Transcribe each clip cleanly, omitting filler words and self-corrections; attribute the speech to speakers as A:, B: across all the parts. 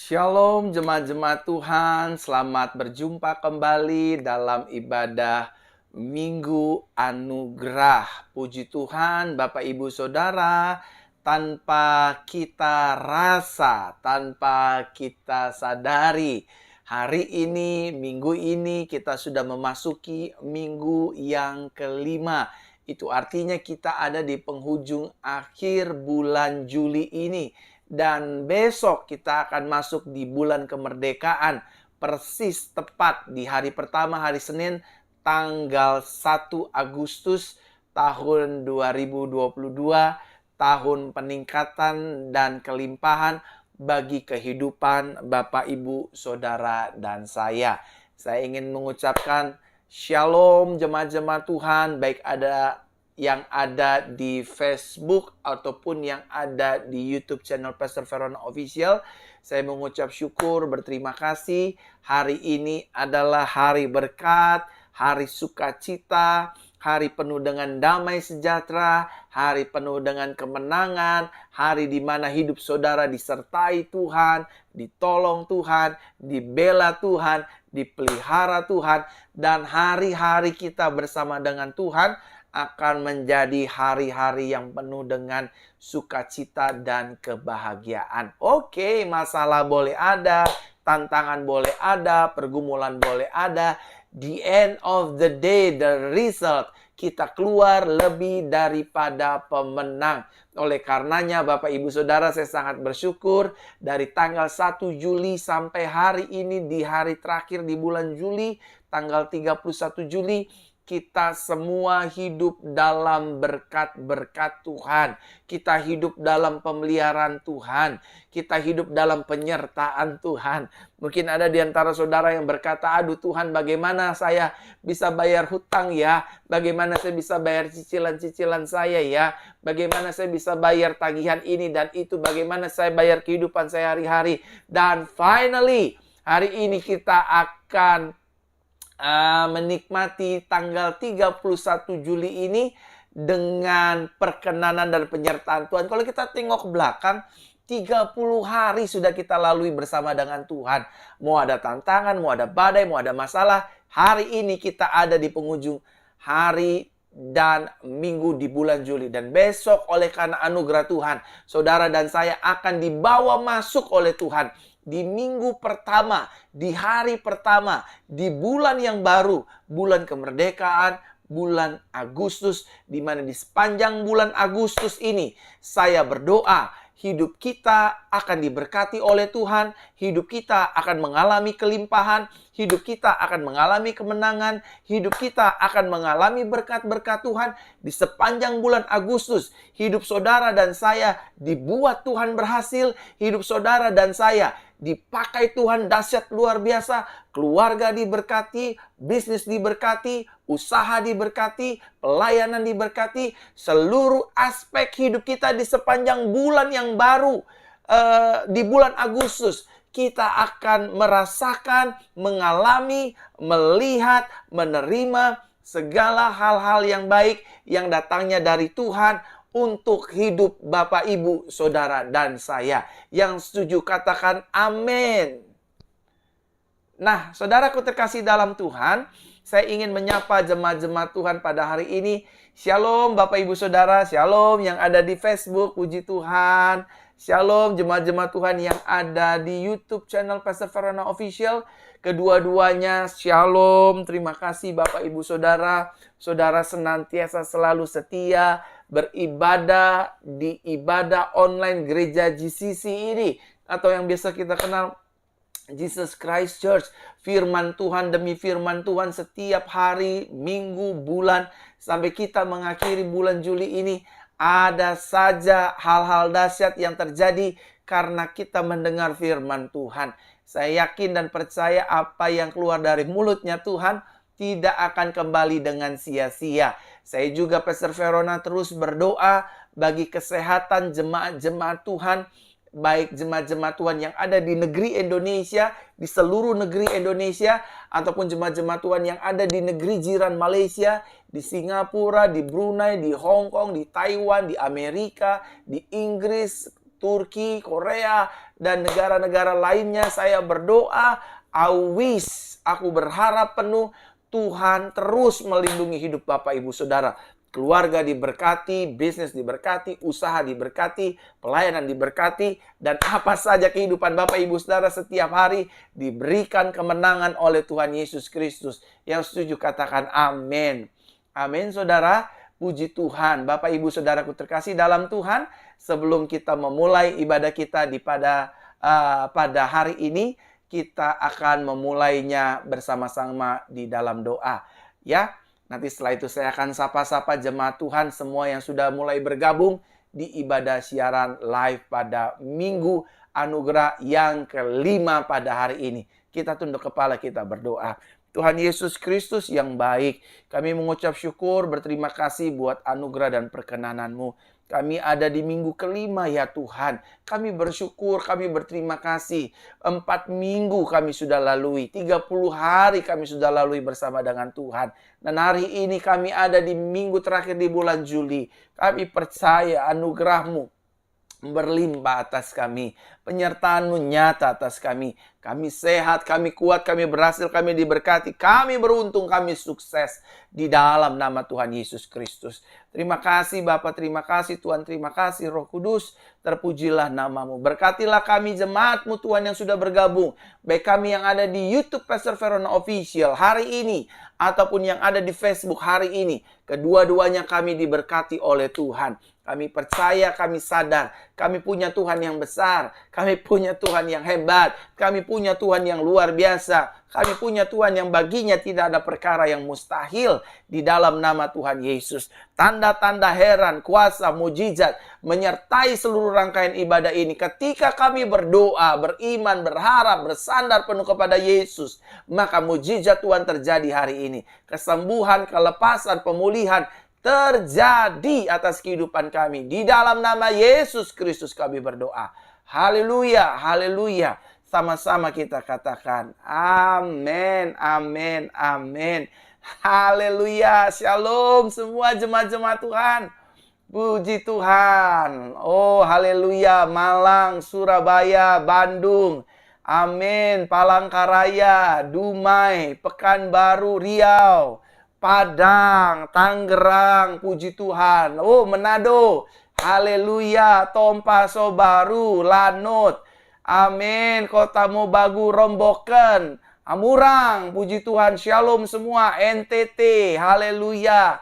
A: Shalom jemaat-jemaat Tuhan, selamat berjumpa kembali dalam ibadah Minggu Anugerah. Puji Tuhan Bapak Ibu Saudara, tanpa kita rasa, tanpa kita sadari, hari ini, minggu ini kita sudah memasuki minggu yang kelima. Itu artinya kita ada di penghujung akhir bulan Juli ini. Dan besok kita akan masuk di bulan kemerdekaan. Persis tepat di hari pertama, hari Senin, tanggal 1 Agustus tahun 2022. Tahun peningkatan dan kelimpahan bagi kehidupan Bapak, Ibu, Saudara, dan saya. Saya ingin mengucapkan Shalom jemaat-jemaat Tuhan, baik yang ada di Facebook ataupun yang ada di YouTube channel Pastor Verona Official. Saya mengucap syukur, berterima kasih. Hari ini adalah hari berkat, hari sukacita, hari penuh dengan damai sejahtera, hari penuh dengan kemenangan, hari di mana hidup saudara disertai Tuhan, ditolong Tuhan, dibela Tuhan, dipelihara Tuhan, dan hari-hari kita bersama dengan Tuhan akan menjadi hari-hari yang penuh dengan sukacita dan kebahagiaan. Oke, masalah boleh ada, tantangan boleh ada, pergumulan boleh ada. The end of the day, the result, kita keluar lebih daripada pemenang. Oleh karenanya Bapak Ibu Saudara, saya sangat bersyukur dari tanggal 1 Juli sampai hari ini, di hari terakhir di bulan Juli, tanggal 31 Juli, kita semua hidup dalam berkat-berkat Tuhan. Kita hidup dalam pemeliharaan Tuhan. Kita hidup dalam penyertaan Tuhan. Mungkin ada di antara saudara yang berkata, aduh Tuhan, bagaimana saya bisa bayar hutang ya? Bagaimana saya bisa bayar cicilan-cicilan saya ya? Bagaimana saya bisa bayar tagihan ini dan itu? Bagaimana saya bayar kehidupan saya hari-hari? Dan finally, hari ini kita akan menikmati tanggal 31 Juli ini dengan perkenanan dan penyertaan Tuhan. Kalau kita tengok ke belakang, 30 hari sudah kita lalui bersama dengan Tuhan. Mau ada tantangan, mau ada badai, mau ada masalah, hari ini kita ada di penghujung hari dan minggu di bulan Juli. Dan besok oleh karena anugerah Tuhan, saudara dan saya akan dibawa masuk oleh Tuhan di minggu pertama, di hari pertama, di bulan yang baru, bulan kemerdekaan, bulan Agustus, di mana di sepanjang bulan Agustus ini, saya berdoa, hidup kita akan diberkati oleh Tuhan, hidup kita akan mengalami kelimpahan, hidup kita akan mengalami kemenangan, hidup kita akan mengalami berkat-berkat Tuhan di sepanjang bulan Agustus. Hidup saudara dan saya dibuat Tuhan berhasil, hidup saudara dan saya dipakai Tuhan dahsyat luar biasa, keluarga diberkati, bisnis diberkati, usaha diberkati, pelayanan diberkati, seluruh aspek hidup kita di sepanjang bulan yang baru, di bulan Agustus, kita akan merasakan, mengalami, melihat, menerima segala hal-hal yang baik yang datangnya dari Tuhan untuk hidup Bapak, Ibu, Saudara, dan saya. Yang setuju katakan amin. Nah, saudaraku terkasih dalam Tuhan, saya ingin menyapa jemaat-jemaat Tuhan pada hari ini. Shalom Bapak, Ibu, Saudara. Shalom yang ada di Facebook, puji Tuhan. Shalom jemaat-jemaat Tuhan yang ada di YouTube channel Pastor Verona Official. Kedua-duanya shalom. Terima kasih Bapak, Ibu, Saudara. Saudara senantiasa selalu setia beribadah di ibadah online gereja GCC ini, atau yang biasa kita kenal Jesus Christ Church. Firman Tuhan demi firman Tuhan setiap hari, minggu, bulan, sampai kita mengakhiri bulan Juli ini, ada saja hal-hal dahsyat yang terjadi karena kita mendengar firman Tuhan. Saya yakin dan percaya apa yang keluar dari mulutnya Tuhan tidak akan kembali dengan sia-sia. Saya juga Pastor Verona terus berdoa bagi kesehatan jemaat-jemaat Tuhan, baik jemaat-jemaat Tuhan yang ada di negeri Indonesia, di seluruh negeri Indonesia, ataupun jemaat-jemaat Tuhan yang ada di negeri jiran Malaysia, di Singapura, di Brunei, di Hong Kong, di Taiwan, di Amerika, di Inggris, Turki, Korea, dan negara-negara lainnya. Saya berdoa, aku berharap penuh Tuhan terus melindungi hidup Bapak Ibu Saudara. Keluarga diberkati, bisnis diberkati, usaha diberkati, pelayanan diberkati, dan apa saja kehidupan Bapak Ibu Saudara setiap hari diberikan kemenangan oleh Tuhan Yesus Kristus. Yang setuju katakan amin. Amin saudara, puji Tuhan. Bapak Ibu Saudaraku terkasih dalam Tuhan, sebelum kita memulai ibadah kita pada hari ini, kita akan memulainya bersama-sama di dalam doa. Ya, nanti setelah itu saya akan sapa-sapa jemaat Tuhan semua yang sudah mulai bergabung di ibadah siaran live pada Minggu Anugerah yang kelima pada hari ini. Kita tunduk kepala, kita berdoa. Tuhan Yesus Kristus yang baik, kami mengucap syukur, berterima kasih buat anugerah dan perkenanan-Mu. Kami ada di minggu kelima ya Tuhan. Kami bersyukur, kami berterima kasih. 4 minggu kami sudah lalui. 30 hari kami sudah lalui bersama dengan Tuhan. Dan hari ini kami ada di minggu terakhir di bulan Juli. Kami percaya anugerah-Mu berlimpah atas kami. Penyertaan-Mu nyata atas kami. Kami sehat, kami kuat, kami berhasil, kami diberkati. Kami beruntung, kami sukses di dalam nama Tuhan Yesus Kristus. Terima kasih Bapa, terima kasih Tuhan, terima kasih Roh Kudus. Terpujilah nama-Mu. Berkatilah kami jemaat-Mu Tuhan yang sudah bergabung. Baik kami yang ada di YouTube Pastor Verona Official hari ini, ataupun yang ada di Facebook hari ini. Kedua-duanya kami diberkati oleh Tuhan. Kami percaya, kami sadar, kami punya Tuhan yang besar, kami punya Tuhan yang hebat, kami punya Tuhan yang luar biasa, kami punya Tuhan yang baginya tidak ada perkara yang mustahil di dalam nama Tuhan Yesus. Tanda-tanda heran, kuasa, mujizat menyertai seluruh rangkaian ibadah ini. Ketika kami berdoa, beriman, berharap, bersandar penuh kepada Yesus, maka mujizat Tuhan terjadi hari ini. Kesembuhan, kelepasan, pemulihan terjadi atas kehidupan kami. Di dalam nama Yesus Kristus kami berdoa. Haleluya, haleluya. Sama-sama kita katakan amin, amin, amin. Haleluya, shalom semua jemaat-jemaat Tuhan. Puji Tuhan. Oh, haleluya. Malang, Surabaya, Bandung. Amin. Palangkaraya, Dumai, Pekanbaru, Riau, Padang, Tangerang, puji Tuhan. Oh, Manado, haleluya. Tompaso Baru, Lanut, amin. Kota Mobagu, Romboken, Amurang, puji Tuhan. Shalom semua. NTT, haleluya.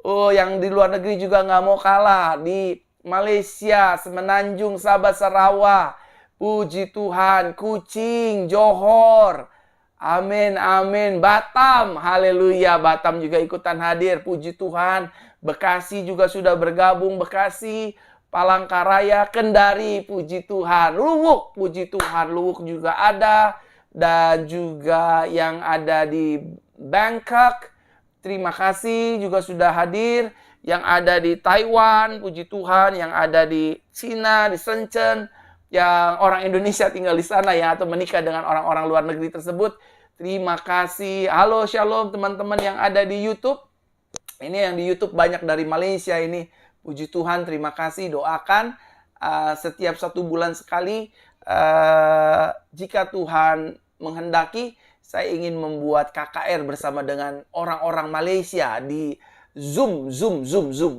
A: Oh, yang di luar negeri juga nggak mau kalah. Di Malaysia, Semenanjung, Sabah, Sarawak, puji Tuhan. Kuching, Johor, amin, amin. Batam, haleluya. Batam juga ikutan hadir, puji Tuhan. Bekasi juga sudah bergabung. Bekasi, Palangkaraya, Kendari, puji Tuhan. Luwuk, puji Tuhan. Luwuk juga ada. Dan juga yang ada di Bangkok, terima kasih juga sudah hadir. Yang ada di Taiwan, puji Tuhan. Yang ada di Cina, di Shenzhen. Yang orang Indonesia tinggal di sana ya, atau menikah dengan orang-orang luar negeri tersebut. Terima kasih. Halo, shalom teman-teman yang ada di YouTube. Ini yang di YouTube banyak dari Malaysia ini. Puji Tuhan, terima kasih. Doakan setiap 1 bulan sekali. Jika Tuhan menghendaki, saya ingin membuat KKR bersama dengan orang-orang Malaysia di Zoom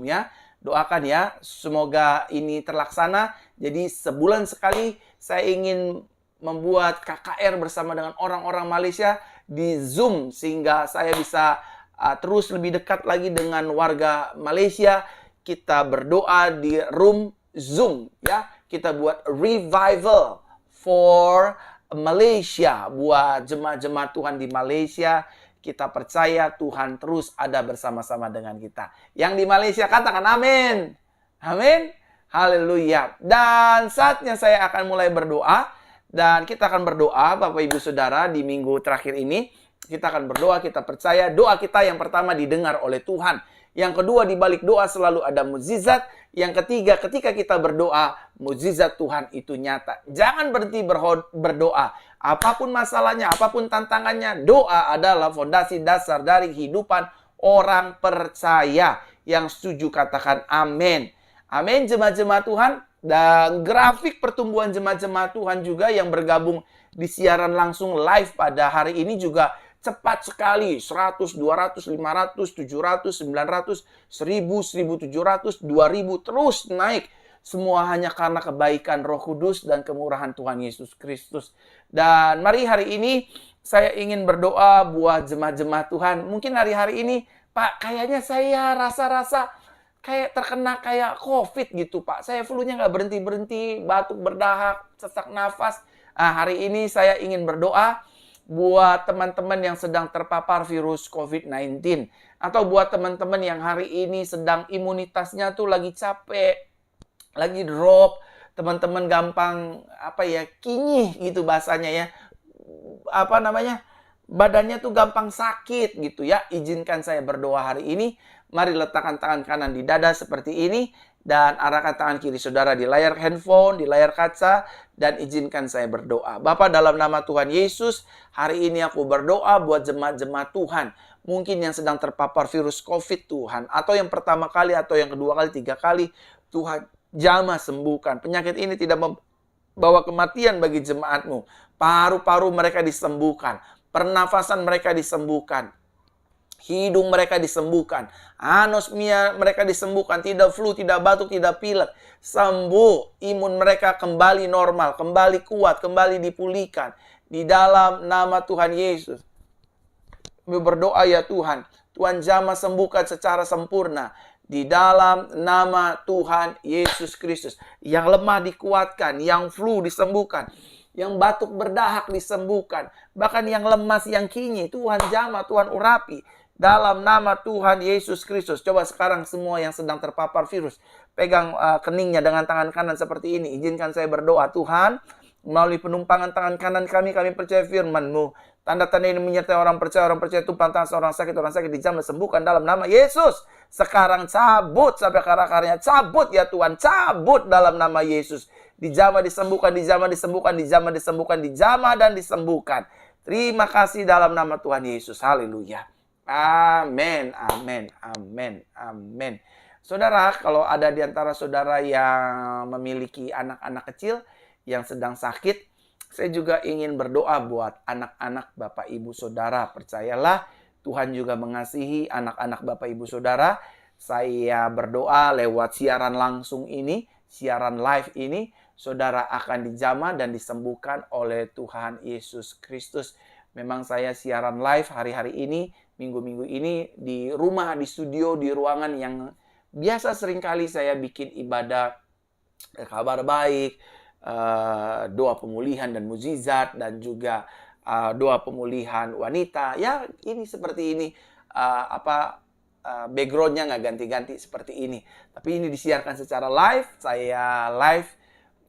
A: ya. Doakan ya, semoga ini terlaksana. Jadi sebulan sekali saya ingin membuat KKR bersama dengan orang-orang Malaysia di Zoom, sehingga saya bisa terus lebih dekat lagi dengan warga Malaysia. Kita berdoa di room Zoom ya. Kita buat revival for Malaysia buat jemaat-jemaat Tuhan di Malaysia. Kita percaya Tuhan terus ada bersama-sama dengan kita. Yang di Malaysia katakan amin. Amin. Haleluya. Dan saatnya saya akan mulai berdoa. Dan kita akan berdoa, Bapak Ibu Saudara, di minggu terakhir ini. Kita akan berdoa, kita percaya doa kita yang pertama didengar oleh Tuhan. Yang kedua, di balik doa selalu ada mukjizat. Yang ketiga, ketika kita berdoa, mukjizat Tuhan itu nyata. Jangan berhenti berdoa. Apapun masalahnya, apapun tantangannya, doa adalah fondasi dasar dari kehidupan orang percaya. Yang setuju katakan amin. Amin, jemaat-jemaat Tuhan. Dan grafik pertumbuhan jemaat-jemaat Tuhan juga yang bergabung di siaran langsung live pada hari ini juga cepat sekali. 100, 200, 500, 700, 900, 1000, 1700, 2000 terus naik. Semua hanya karena kebaikan Roh Kudus dan kemurahan Tuhan Yesus Kristus. Dan mari hari ini saya ingin berdoa buat jemaat-jemaat Tuhan. Mungkin hari-hari ini, Pak, kayaknya saya rasa-rasa kayak terkena kayak COVID gitu, Pak. Saya flu-nya nggak berhenti-berhenti, batuk berdahak, sesak nafas. Nah, hari ini saya ingin berdoa buat teman-teman yang sedang terpapar virus COVID-19. Atau buat teman-teman yang hari ini sedang imunitasnya tuh lagi capek, lagi drop. Teman-teman gampang, kinyih gitu bahasanya ya. Badannya tuh gampang sakit gitu ya. Izinkan saya berdoa hari ini. Mari letakkan tangan kanan di dada seperti ini. Dan arahkan tangan kiri saudara di layar handphone, di layar kaca. Dan izinkan saya berdoa. Bapa, dalam nama Tuhan Yesus, hari ini aku berdoa buat jemaat-jemaat Tuhan. Mungkin yang sedang terpapar virus COVID Tuhan. Atau yang pertama kali, atau yang kedua kali, 3 kali. Tuhan, jamah sembuhkan. Penyakit ini tidak membawa kematian bagi jemaat-Mu. Paru-paru mereka disembuhkan. Pernafasan mereka disembuhkan. Hidung mereka disembuhkan. Anosmia mereka disembuhkan. Tidak flu, tidak batuk, tidak pilek. Sembuh. Imun mereka kembali normal. Kembali kuat. Kembali dipulihkan. Di dalam nama Tuhan Yesus. Kami berdoa ya Tuhan. Tuhan jamah sembuhkan secara sempurna. Di dalam nama Tuhan Yesus Kristus. Yang lemah dikuatkan. Yang flu disembuhkan. Yang batuk berdahak disembuhkan. Bahkan yang lemas, yang kinyih. Tuhan jamah, Tuhan urapi. Dalam nama Tuhan Yesus Kristus. Coba sekarang semua yang sedang terpapar virus. Pegang keningnya dengan tangan kanan seperti ini. Izinkan saya berdoa. Tuhan, melalui penumpangan tangan kanan kami percaya firman-Mu. Tanda-tanda ini menyertai orang percaya tumpang tangan orang sakit dijamah sembuhkan dalam nama Yesus. Sekarang cabut sampai akar-akarnya. Cabut ya Tuhan. Cabut dalam nama Yesus. Dijamah disembuhkan, dijamah disembuhkan, dijamah disembuhkan, dijamah dan disembuhkan. Terima kasih dalam nama Tuhan Yesus. Haleluya. Amin, amin, amin, amin. Saudara, kalau ada di antara saudara yang memiliki anak-anak kecil yang sedang sakit, saya juga ingin berdoa buat anak-anak Bapak Ibu Saudara. Percayalah, Tuhan juga mengasihi anak-anak Bapak Ibu Saudara. Saya berdoa lewat siaran langsung ini, siaran live ini, saudara akan dijamah dan disembuhkan oleh Tuhan Yesus Kristus. Memang saya siaran live hari-hari ini, minggu-minggu ini di rumah, di studio, di ruangan yang biasa seringkali saya bikin ibadah kabar baik, doa pemulihan dan mukjizat, dan juga doa pemulihan wanita. Ya, ini seperti ini. Backgroundnya nggak ganti-ganti seperti ini. Tapi ini disiarkan secara live. Saya live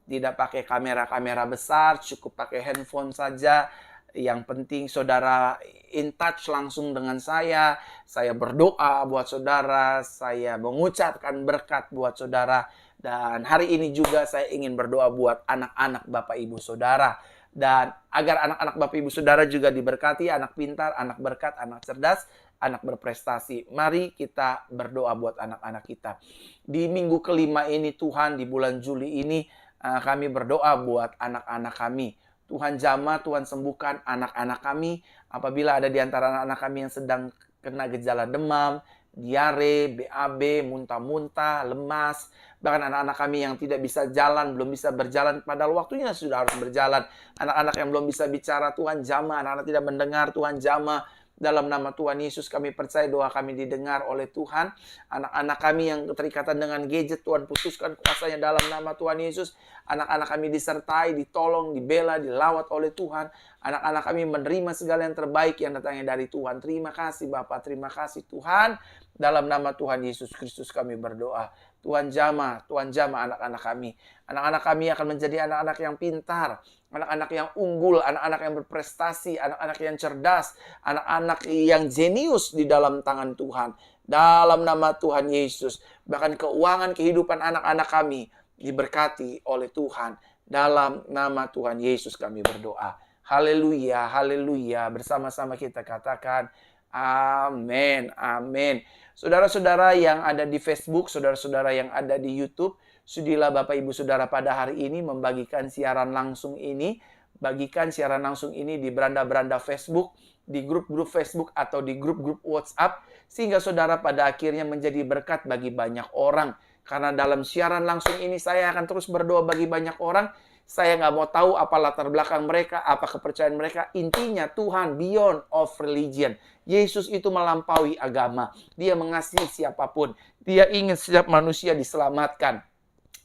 A: tidak pakai kamera-kamera besar, cukup pakai handphone saja. Yang penting saudara in touch langsung dengan saya. Saya berdoa buat saudara. Saya mengucapkan berkat buat saudara. Dan hari ini juga saya ingin berdoa buat anak-anak Bapak Ibu Saudara. Dan agar anak-anak Bapak Ibu Saudara juga diberkati, anak pintar, anak berkat, anak cerdas, anak berprestasi. Mari kita berdoa buat anak-anak kita. Di minggu kelima ini Tuhan, di bulan Juli ini, kami berdoa buat anak-anak kami. Tuhan jamah, Tuhan sembuhkan anak-anak kami. Apabila ada di antara anak-anak kami yang sedang kena gejala demam, diare, BAB, muntah-muntah, lemas. Bahkan anak-anak kami yang tidak bisa jalan, belum bisa berjalan, padahal waktunya sudah harus berjalan. Anak-anak yang belum bisa bicara, Tuhan jamah. Anak-anak tidak mendengar, Tuhan jamah. Dalam nama Tuhan Yesus kami percaya doa kami didengar oleh Tuhan. Anak-anak kami yang keterikatan dengan gadget, Tuhan putuskan kuasanya dalam nama Tuhan Yesus. Anak-anak kami disertai, ditolong, dibela, dilawat oleh Tuhan. Anak-anak kami menerima segala yang terbaik yang datangnya dari Tuhan. Terima kasih Bapa, terima kasih Tuhan. Dalam nama Tuhan Yesus Kristus kami berdoa. Tuhan jamah anak-anak kami. Anak-anak kami akan menjadi anak-anak yang pintar, anak-anak yang unggul, anak-anak yang berprestasi, anak-anak yang cerdas, anak-anak yang jenius di dalam tangan Tuhan. Dalam nama Tuhan Yesus, bahkan keuangan kehidupan anak-anak kami diberkati oleh Tuhan. Dalam nama Tuhan Yesus kami berdoa. Haleluya, haleluya. Bersama-sama kita katakan amin, amin. Saudara-saudara yang ada di Facebook, saudara-saudara yang ada di YouTube, Sudilah Bapak Ibu Saudara pada hari ini membagikan siaran langsung ini. Bagikan siaran langsung ini di beranda-beranda Facebook, di grup-grup Facebook atau di grup-grup WhatsApp. Sehingga saudara pada akhirnya menjadi berkat bagi banyak orang. Karena dalam siaran langsung ini saya akan terus berdoa bagi banyak orang. Saya nggak mau tahu apa latar belakang mereka, apa kepercayaan mereka. Intinya Tuhan beyond of religion. Yesus itu melampaui agama. Dia mengasihi siapapun. Dia ingin setiap manusia diselamatkan,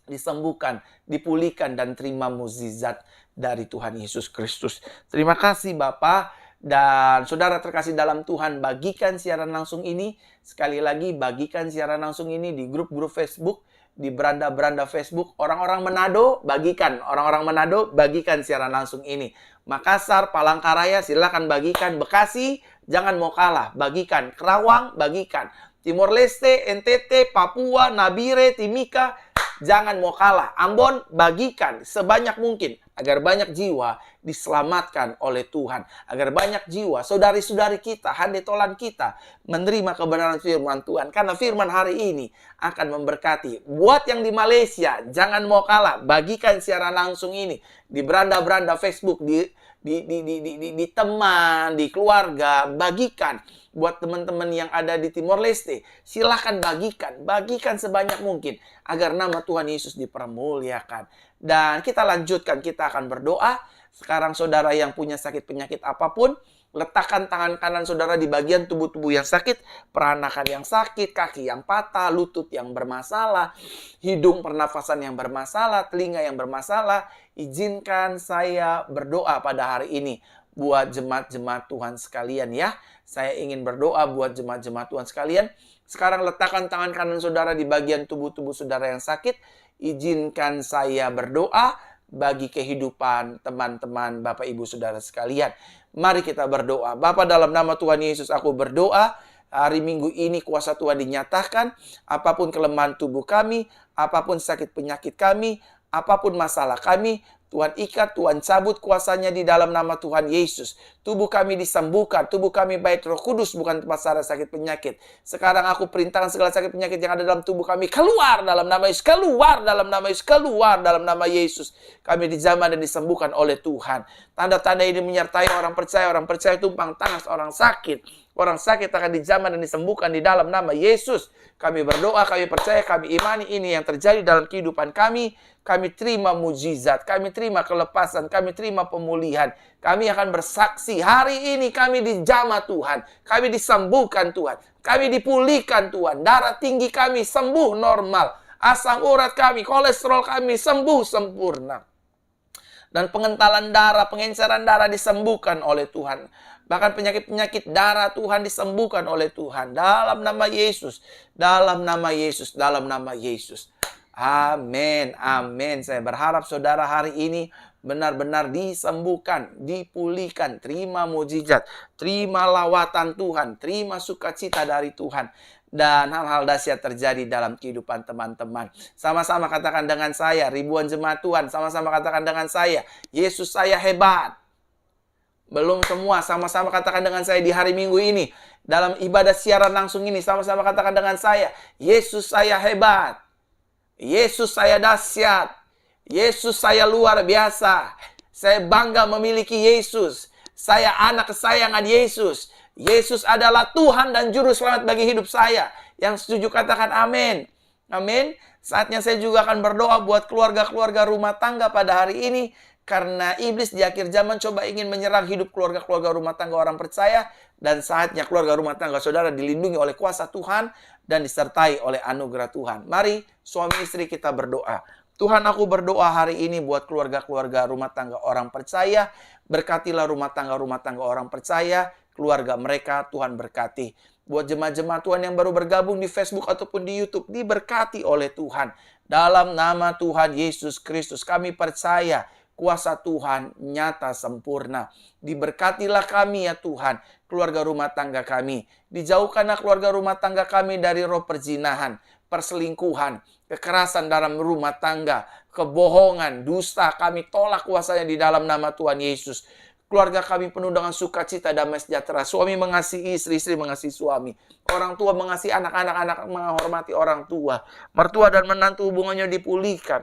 A: disembuhkan, dipulihkan, dan terima mukjizat dari Tuhan Yesus Kristus. Terima kasih Bapak. Dan saudara terkasih dalam Tuhan, bagikan siaran langsung ini. Sekali lagi, bagikan siaran langsung ini di grup-grup Facebook, di beranda-beranda Facebook. Orang-orang Manado, bagikan. Orang-orang Manado, bagikan siaran langsung ini. Makassar, Palangkaraya, silakan bagikan. Bekasi, jangan mau kalah, bagikan. Kerawang, bagikan. Timor Leste, NTT, Papua, Nabire, Timika, jangan mau kalah. Ambon, bagikan sebanyak mungkin. Agar banyak jiwa diselamatkan oleh Tuhan. Agar banyak jiwa, saudari-saudari kita, handetolan kita, menerima kebenaran firman Tuhan. Karena firman hari ini akan memberkati. Buat yang di Malaysia, jangan mau kalah. Bagikan siaran langsung ini. Di beranda-beranda Facebook, di teman, di keluarga, bagikan. Buat teman-teman yang ada di Timor Leste, silahkan bagikan. Bagikan sebanyak mungkin. Agar nama Tuhan Yesus dipermuliakan. Dan kita lanjutkan, kita akan berdoa. Sekarang saudara yang punya sakit penyakit apapun, letakkan tangan kanan saudara di bagian tubuh-tubuh yang sakit. Peranakan yang sakit, kaki yang patah, lutut yang bermasalah, hidung pernafasan yang bermasalah, telinga yang bermasalah. Izinkan saya berdoa pada hari ini buat jemaat-jemaat Tuhan sekalian ya. Saya ingin berdoa buat jemaat-jemaat Tuhan sekalian. Sekarang letakkan tangan kanan saudara di bagian tubuh-tubuh saudara yang sakit. Izinkan saya berdoa bagi kehidupan teman-teman Bapak Ibu Saudara sekalian. Mari kita berdoa. Bapa, dalam nama Tuhan Yesus aku berdoa. Hari Minggu ini kuasa Tuhan dinyatakan. Apapun kelemahan tubuh kami, apapun sakit penyakit kami, apapun masalah kami, Tuhan ikat, Tuhan cabut kuasanya di dalam nama Tuhan Yesus. Tubuh kami disembuhkan, tubuh kami baik Roh Kudus, bukan tempat sarana sakit penyakit. Sekarang aku perintahkan segala sakit penyakit yang ada dalam tubuh kami, keluar dalam nama Yesus, keluar dalam nama Yesus, keluar dalam nama Yesus. Kami dijamah dan disembuhkan oleh Tuhan. Tanda-tanda ini menyertai orang percaya tumpang tangan orang sakit. Orang sakit akan dijamah dan disembuhkan di dalam nama Yesus. Kami berdoa, kami percaya, kami imani ini yang terjadi dalam kehidupan kami. Kami terima mujizat, kami terima kelepasan, kami terima pemulihan. Kami akan bersaksi, hari ini kami dijamah Tuhan. Kami disembuhkan Tuhan. Kami dipulihkan Tuhan. Darah tinggi kami sembuh normal. Asam urat kami, kolesterol kami sembuh sempurna. Dan pengentalan darah, pengenceran darah disembuhkan oleh Tuhan. Bahkan penyakit-penyakit darah Tuhan disembuhkan oleh Tuhan. Dalam nama Yesus. Dalam nama Yesus. Dalam nama Yesus. Amin. Amin. Saya berharap saudara hari ini benar-benar disembuhkan, dipulihkan. Terima mujizat. Terima lawatan Tuhan. Terima sukacita dari Tuhan. Dan hal-hal dahsyat terjadi dalam kehidupan teman-teman. Sama-sama katakan dengan saya, ribuan jemaat Tuhan. Sama-sama katakan dengan saya, Yesus saya hebat. Belum semua, sama-sama katakan dengan saya di hari Minggu ini. Dalam ibadah siaran langsung ini, sama-sama katakan dengan saya, Yesus saya hebat. Yesus saya dahsyat. Yesus saya luar biasa. Saya bangga memiliki Yesus. Saya anak kesayangan Yesus. Yesus adalah Tuhan dan Juru Selamat bagi hidup saya. Yang setuju katakan amin. Amin. Saatnya saya juga akan berdoa buat keluarga-keluarga rumah tangga pada hari ini. Karena iblis di akhir zaman coba ingin menyerang hidup keluarga-keluarga rumah tangga orang percaya. Dan saatnya keluarga rumah tangga saudara dilindungi oleh kuasa Tuhan dan disertai oleh anugerah Tuhan. Mari suami istri kita berdoa. Tuhan, aku berdoa hari ini buat keluarga-keluarga rumah tangga orang percaya. Berkatilah rumah tangga orang percaya. Keluarga mereka Tuhan berkati. Buat jemaat-jemaat Tuhan yang baru bergabung di Facebook ataupun di YouTube, diberkati oleh Tuhan. Dalam nama Tuhan Yesus Kristus kami percaya kuasa Tuhan nyata sempurna. Diberkatilah kami ya Tuhan, keluarga rumah tangga kami. Dijauhkanlah keluarga rumah tangga kami dari roh perzinahan, perselingkuhan, kekerasan dalam rumah tangga, kebohongan, dusta. Kami tolak kuasanya di dalam nama Tuhan Yesus. Keluarga kami penuh dengan sukacita, damai sejahtera. Suami mengasihi istri, istri mengasihi suami. Orang tua mengasihi anak-anak, anak menghormati orang tua. Mertua dan menantu hubungannya dipulihkan.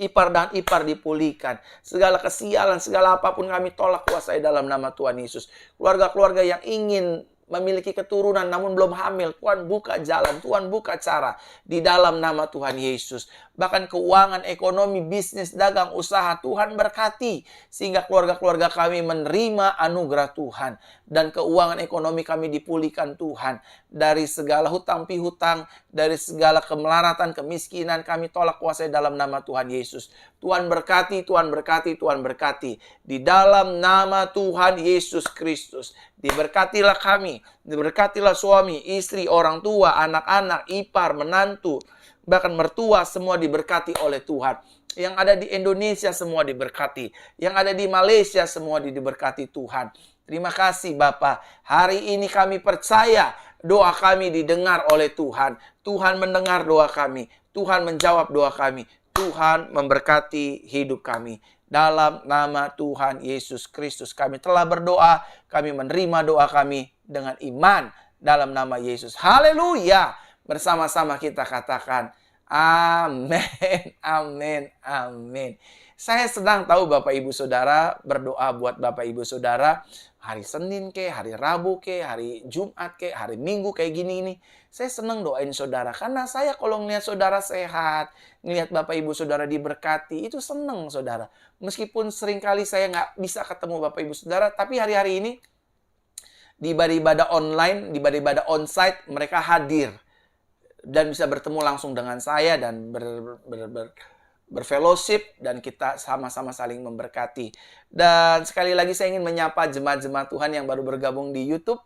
A: Ipar dan ipar dipulihkan. Segala kesialan, segala apapun kami tolak kuasai dalam nama Tuhan Yesus. Keluarga-keluarga yang ingin memiliki keturunan namun belum hamil, Tuhan buka jalan, Tuhan buka cara di dalam nama Tuhan Yesus. Bahkan keuangan, ekonomi, bisnis, dagang, usaha, Tuhan berkati sehingga keluarga-keluarga kami menerima anugerah Tuhan dan keuangan ekonomi kami dipulihkan Tuhan. Dari segala hutang pihutang, dari segala kemelaratan, kemiskinan kami tolak kuasai dalam nama Tuhan Yesus. Tuhan berkati, Tuhan berkati, Tuhan berkati di dalam nama Tuhan Yesus Kristus. Diberkatilah kami, diberkatilah suami, istri, orang tua, anak-anak, ipar, menantu, bahkan mertua, semua diberkati oleh Tuhan. Yang ada di Indonesia semua diberkati. Yang ada di Malaysia semua diberkati Tuhan. Terima kasih Bapa. Hari ini kami percaya doa kami didengar oleh Tuhan. Tuhan mendengar doa kami. Tuhan menjawab doa kami. Tuhan memberkati hidup kami. Dalam nama Tuhan Yesus Kristus kami telah berdoa. Kami menerima doa kami dengan iman dalam nama Yesus. Haleluya. Bersama-sama kita katakan amin, amin, amin. Saya senang tahu Bapak Ibu Saudara berdoa buat Bapak Ibu Saudara. Hari Senin ke, hari Rabu ke, hari Jumat ke, hari Minggu kayak gini nih. Saya senang doain saudara. Karena saya kalau ngelihat saudara sehat, ngelihat Bapak Ibu Saudara diberkati, itu senang saudara. Meskipun seringkali saya nggak bisa ketemu Bapak Ibu Saudara, tapi hari-hari ini di ibadah-ibadah online, di ibadah-ibadah onsite, mereka hadir. Dan bisa bertemu langsung dengan saya dan berfellowship dan kita sama-sama saling memberkati. Dan sekali lagi saya ingin menyapa jemaat-jemaat Tuhan yang baru bergabung di YouTube.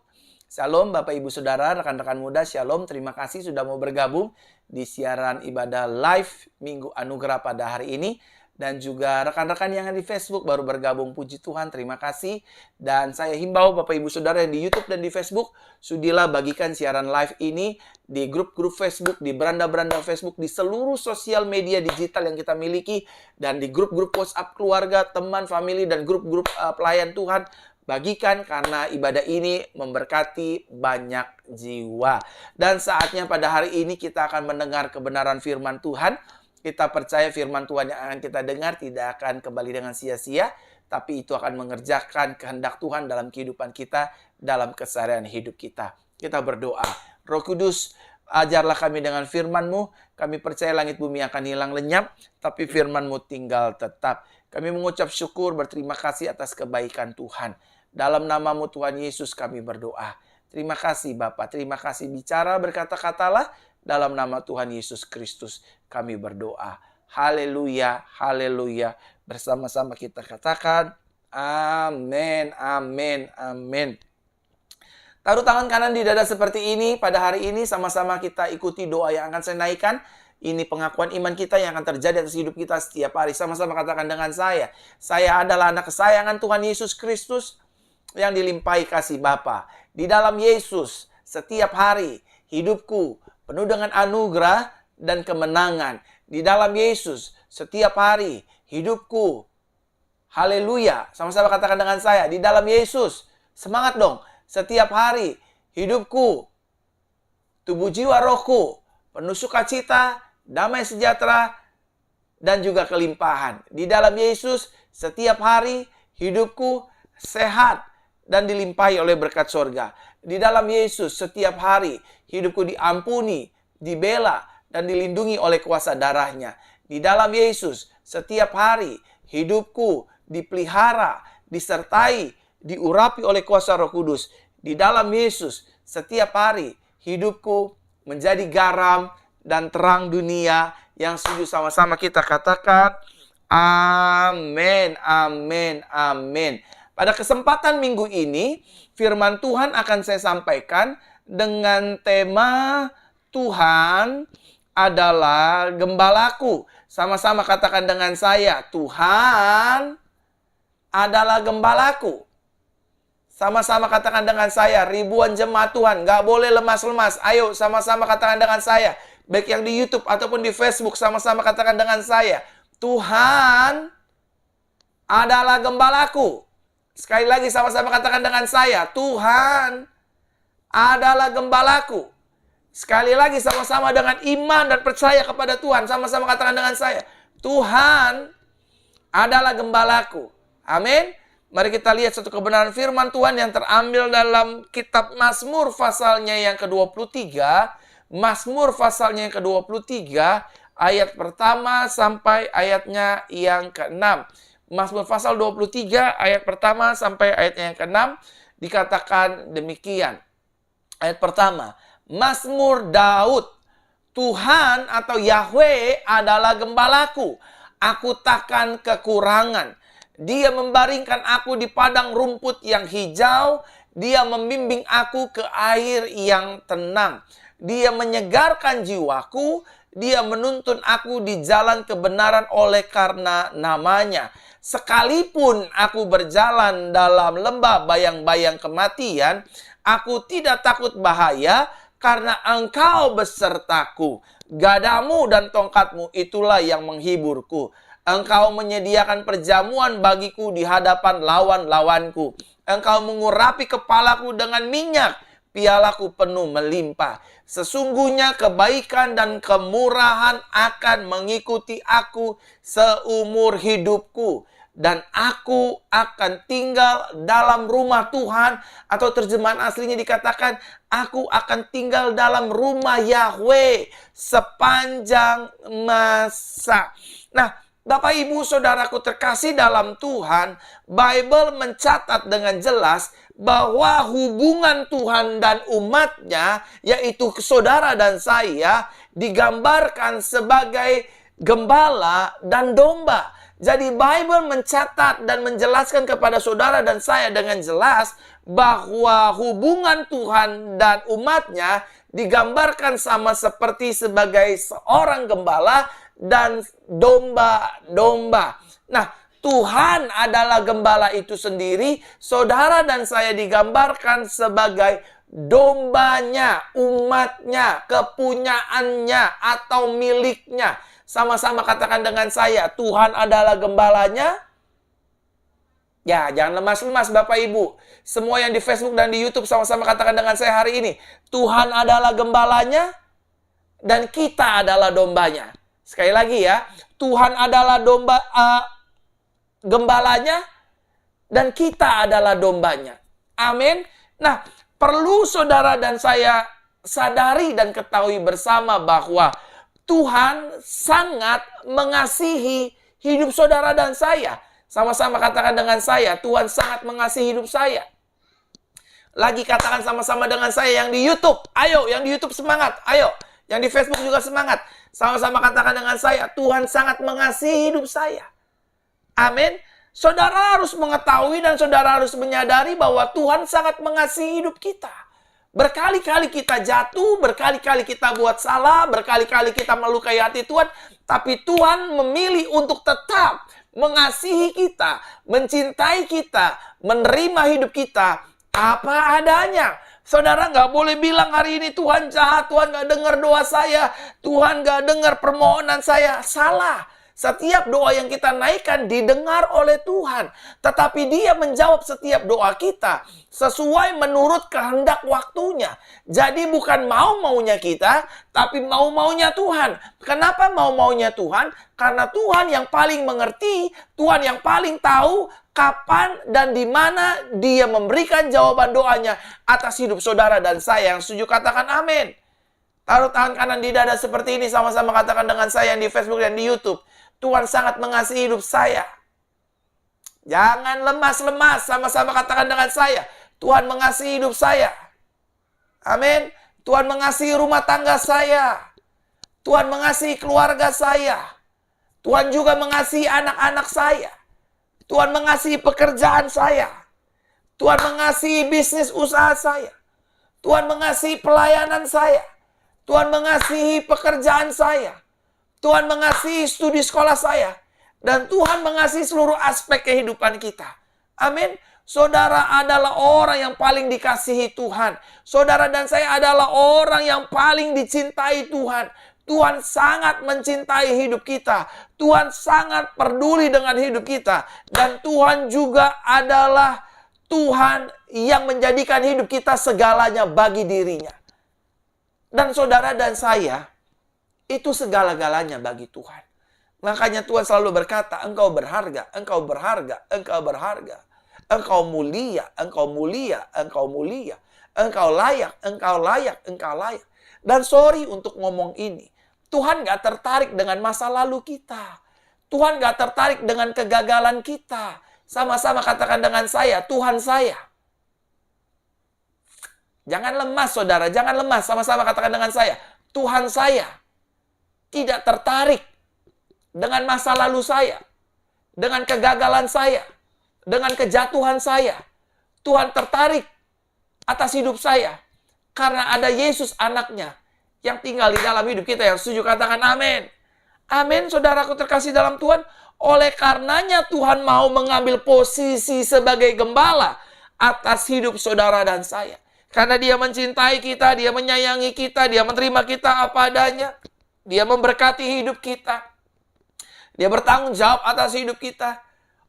A: Shalom Bapak Ibu Saudara, rekan-rekan muda, Shalom. Terima kasih sudah mau bergabung di siaran ibadah live Minggu Anugerah pada hari ini. Dan juga rekan-rekan yang di Facebook baru bergabung, puji Tuhan, terima kasih. Dan saya himbau Bapak Ibu Saudara yang di YouTube dan di Facebook, sudilah bagikan siaran live ini di grup-grup Facebook, di beranda-beranda Facebook, di seluruh sosial media digital yang kita miliki, dan di grup-grup WhatsApp keluarga, teman, family, dan grup-grup pelayan Tuhan. Bagikan karena ibadah ini memberkati banyak jiwa. Dan saatnya pada hari ini kita akan mendengar kebenaran firman Tuhan. Kita percaya firman Tuhan yang akan kita dengar tidak akan kembali dengan sia-sia, tapi itu akan mengerjakan kehendak Tuhan dalam kehidupan kita, dalam keseharian hidup kita. Kita berdoa. Roh Kudus, ajarlah kami dengan firman-Mu. Kami percaya langit bumi akan hilang lenyap, tapi firman-Mu tinggal tetap. Kami mengucap syukur, berterima kasih atas kebaikan Tuhan. Dalam nama-Mu Tuhan Yesus kami berdoa. Terima kasih Bapa, terima kasih bicara berkata-katalah. Dalam nama Tuhan Yesus Kristus kami berdoa. Haleluya, haleluya. Bersama-sama kita katakan amin, amin, amin. Taruh tangan kanan di dada seperti ini. Pada hari ini sama-sama kita ikuti doa yang akan saya naikkan. Ini pengakuan iman kita yang akan terjadi atas hidup kita setiap hari. Sama-sama katakan dengan saya. Saya adalah anak kesayangan Tuhan Yesus Kristus yang dilimpahi kasih Bapa. Di dalam Yesus setiap hari hidupku penuh dengan anugerah dan kemenangan. Di dalam Yesus, setiap hari, hidupku. Haleluya. Sama-sama katakan dengan saya. Di dalam Yesus. Semangat dong. Setiap hari, hidupku. Tubuh jiwa rohku. Penuh sukacita, damai sejahtera, dan juga kelimpahan. Di dalam Yesus, setiap hari, hidupku sehat dan dilimpahi oleh berkat sorga. Di dalam Yesus, setiap hari, hidupku diampuni, dibela, dan dilindungi oleh kuasa darahnya. Di dalam Yesus, setiap hari, hidupku dipelihara, disertai, diurapi oleh kuasa Roh Kudus. Di dalam Yesus, setiap hari, hidupku menjadi garam dan terang dunia. Yang setuju sama-sama kita katakan, amin, amin, amin. Pada kesempatan minggu ini, firman Tuhan akan saya sampaikan dengan tema Tuhan adalah gembalaku. Sama-sama katakan dengan saya, Tuhan adalah gembalaku. Sama-sama katakan dengan saya, ribuan jemaat Tuhan, gak boleh lemas-lemas. Ayo sama-sama katakan dengan saya, baik yang di YouTube ataupun di Facebook, sama-sama katakan dengan saya, Tuhan adalah gembalaku. Sekali lagi sama-sama katakan dengan saya, Tuhan adalah gembalaku. Sekali lagi sama-sama dengan iman dan percaya kepada Tuhan. Sama-sama katakan dengan saya, Tuhan adalah gembalaku. Amin. Mari kita lihat satu kebenaran firman Tuhan yang terambil dalam kitab Mazmur pasalnya yang ke-23. Mazmur pasalnya yang ke-23, ayat pertama sampai ayatnya yang ke-6. Mazmur pasal 23 ayat pertama sampai ayatnya yang ke-6 dikatakan demikian. Ayat pertama, Mazmur Daud. Tuhan atau Yahweh adalah gembalaku. Aku takkan kekurangan. Dia membaringkan aku di padang rumput yang hijau. Dia membimbing aku ke air yang tenang. Dia menyegarkan jiwaku. Dia menuntun aku di jalan kebenaran oleh karena namanya. Sekalipun aku berjalan dalam lembah bayang-bayang kematian, aku tidak takut bahaya karena Engkau besertaku. Gadamu dan tongkatmu itulah yang menghiburku. Engkau menyediakan perjamuan bagiku di hadapan lawan-lawanku. Engkau mengurapi kepalaku dengan minyak. Pialaku penuh melimpah. Sesungguhnya kebaikan dan kemurahan akan mengikuti aku seumur hidupku. Dan aku akan tinggal dalam rumah Tuhan. Atau terjemahan aslinya dikatakan, aku akan tinggal dalam rumah Yahweh sepanjang masa. Nah, Bapak Ibu Saudaraku terkasih dalam Tuhan, Bible mencatat dengan jelas bahwa hubungan Tuhan dan umatnya, yaitu saudara dan saya, digambarkan sebagai gembala dan domba. Jadi Bible mencatat dan menjelaskan kepada saudara dan saya dengan jelas bahwa hubungan Tuhan dan umatnya digambarkan sama seperti sebagai seorang gembala dan domba-domba. Nah, Tuhan adalah gembala itu sendiri. Saudara dan saya digambarkan sebagai dombanya, umatnya, kepunyaannya, atau miliknya. Sama-sama katakan dengan saya, Tuhan adalah gembalanya. Ya, jangan lemas-lemas Bapak Ibu. Semua yang di Facebook dan di YouTube sama-sama katakan dengan saya hari ini. Tuhan adalah gembalanya dan kita adalah dombanya. Sekali lagi ya, Tuhan adalah gembalanya dan kita adalah dombanya. Amin. Nah, perlu saudara dan saya sadari dan ketahui bersama bahwa Tuhan sangat mengasihi hidup saudara dan saya. Sama-sama katakan dengan saya, Tuhan sangat mengasihi hidup saya. Lagi katakan sama-sama dengan saya yang di YouTube. Ayo, yang di YouTube semangat. Ayo, yang di Facebook juga semangat. Sama-sama katakan dengan saya, Tuhan sangat mengasihi hidup saya. Amin. Saudara harus mengetahui dan saudara harus menyadari bahwa Tuhan sangat mengasihi hidup kita. Berkali-kali kita jatuh, berkali-kali kita buat salah, berkali-kali kita melukai hati Tuhan. Tapi Tuhan memilih untuk tetap mengasihi kita, mencintai kita, menerima hidup kita apa adanya. Saudara nggak boleh bilang hari ini Tuhan jahat, Tuhan nggak dengar doa saya, Tuhan nggak dengar permohonan saya. Salah. Setiap doa yang kita naikkan didengar oleh Tuhan. Tetapi Dia menjawab setiap doa kita sesuai menurut kehendak waktunya. Jadi bukan mau-maunya kita, tapi mau-maunya Tuhan. Kenapa mau-maunya Tuhan? Karena Tuhan yang paling mengerti, Tuhan yang paling tahu kapan dan di mana Dia memberikan jawaban doanya atas hidup saudara dan saya. Yang setuju katakan amin. Taruh tangan kanan di dada seperti ini, sama-sama katakan dengan saya yang di Facebook dan di YouTube. Tuhan sangat mengasihi hidup saya. Jangan lemas-lemas, sama-sama katakan dengan saya. Tuhan mengasihi hidup saya. Amin. Tuhan mengasihi rumah tangga saya. Tuhan mengasihi keluarga saya. Tuhan juga mengasihi anak-anak saya. Tuhan mengasihi pekerjaan saya. Tuhan mengasihi bisnis usaha saya. Tuhan mengasihi pelayanan saya. Tuhan mengasihi pekerjaan saya. Tuhan mengasihi studi sekolah saya. Dan Tuhan mengasihi seluruh aspek kehidupan kita. Amin. Saudara adalah orang yang paling dikasihi Tuhan. Saudara dan saya adalah orang yang paling dicintai Tuhan. Tuhan sangat mencintai hidup kita. Tuhan sangat peduli dengan hidup kita. Dan Tuhan juga adalah Tuhan yang menjadikan hidup kita segalanya bagi dirinya. Dan saudara dan saya, itu segala-galanya bagi Tuhan. Makanya Tuhan selalu berkata, engkau berharga, engkau berharga, engkau berharga. Engkau mulia, engkau mulia, engkau mulia. Engkau layak, engkau layak, engkau layak. Dan sorry untuk ngomong ini. Tuhan gak tertarik dengan masa lalu kita. Tuhan gak tertarik dengan kegagalan kita. Sama-sama katakan dengan saya, Tuhan saya. Jangan lemas saudara, jangan lemas. Sama-sama katakan dengan saya, Tuhan saya tidak tertarik dengan masa lalu saya. Dengan kegagalan saya. Dengan kejatuhan saya. Tuhan tertarik atas hidup saya. Karena ada Yesus anaknya yang tinggal di dalam hidup kita. Yang setuju katakan amin. Amin saudaraku terkasih dalam Tuhan. Oleh karenanya Tuhan mau mengambil posisi sebagai gembala atas hidup saudara dan saya. Karena Dia mencintai kita, Dia menyayangi kita, Dia menerima kita apa adanya. Dia memberkati hidup kita. Dia bertanggung jawab atas hidup kita.